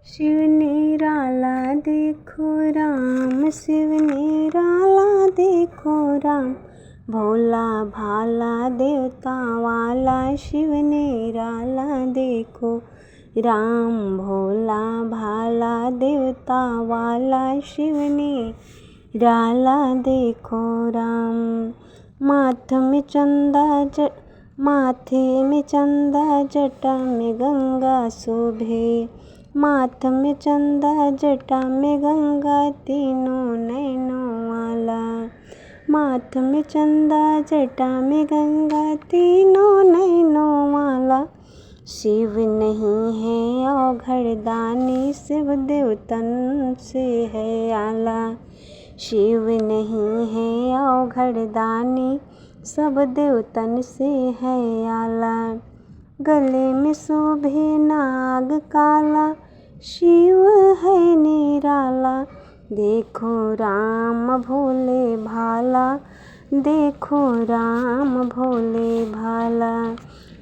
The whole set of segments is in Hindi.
शिव निराला देखो राम, शिव निराला देखो राम, भोला भाला देवता वाला शिव निराला देखो राम, भोला भाला देवता वाला शिव निराला देखो राम। माथे में चंदा जटा में गंगा शोभे, माथ में चंदा जटा में गंगा तीनों नैनों वाला, माथ में चंदा जटा में गंगा तीनों नैनों वाला। शिव नहीं है अवघड़ दानी, शिव देवतन से है आला, शिव नहीं है अवघड़ दानी, सब देवतन से है आला। गले में शोभे नाग काला, शिव है निराला, देखो राम भोले भाला, देखो राम भोले भाला।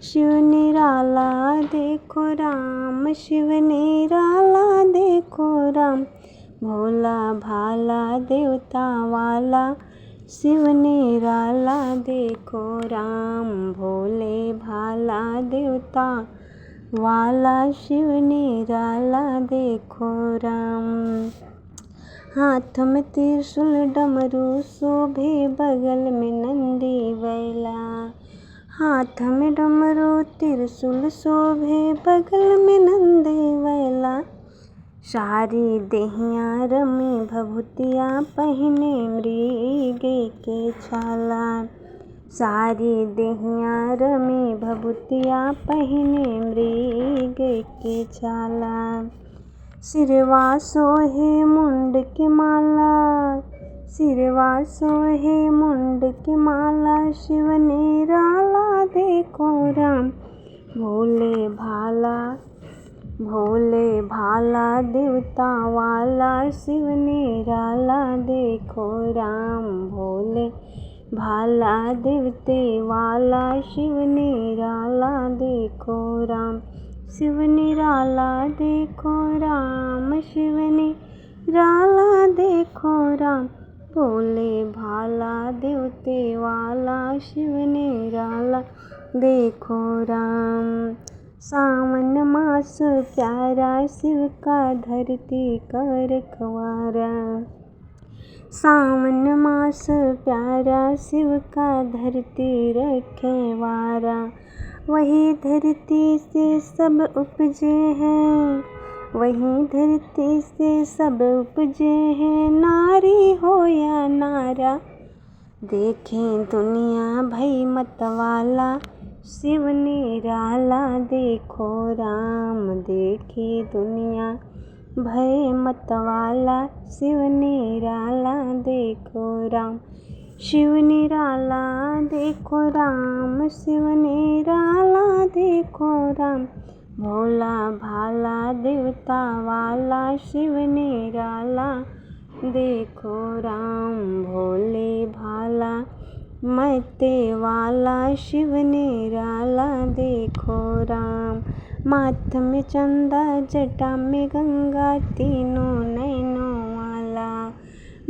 शिव निराला देखो राम, शिव निराला देखो राम, भोला भाला देवता वाला शिव निराला देखो राम, भोले भाला देवता वाला शिव निराला देखो राम। हाथ में त्रिशूल डमरू शोभे, बगल में नंदी बैला, हाथ में डमरू त्रिशूल शोभे, बगल में नंदी बैला। सारी देहिया रमी भभूतिया, पहने मृग के छाला, सारी देहिया रमी भभूतिया, पहने मृग के छाला। सिरवा सोहे मुंड की माला, सिरवा सोहे मुंड की माला, शिव निराला देखो राम, भोले भाला देवता वाला शिव निराला देखो राम, भोले भाला देवते वाला शिव निराला देखो राम। शिव निराला देखो राम, शिव निराला देखो राम, भोले भाला देवते वाला शिव निराला देखो राम। सावन मास प्यारा, शिव का धरती का रखवारा, सावन मास प्यारा, शिव का धरती रखवारा। वही धरती से सब उपजे हैं, वही धरती से सब उपजे हैं, नारी हो या नारा, देखें दुनिया भई मतवाला, शिव निराला देखो राम, देखे दुनिया भय मतवाला, शिव निराला देखो राम। शिव निराला देखो राम, शिव निराला देखो राम, भोला भाला देवता वाला शिव निराला देखो राम, भोले भाला मैते वाला शिव निराला देखो राम। माथ में चंदा जटा में गंगा तीनों नैनों वाला,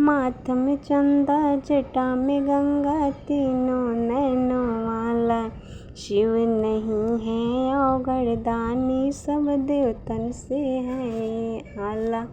माथ में चंदा जटा में गंगा तीनों नैनों वाला। शिव नहीं है अवघड़ दानी, सब देवतन से है आला।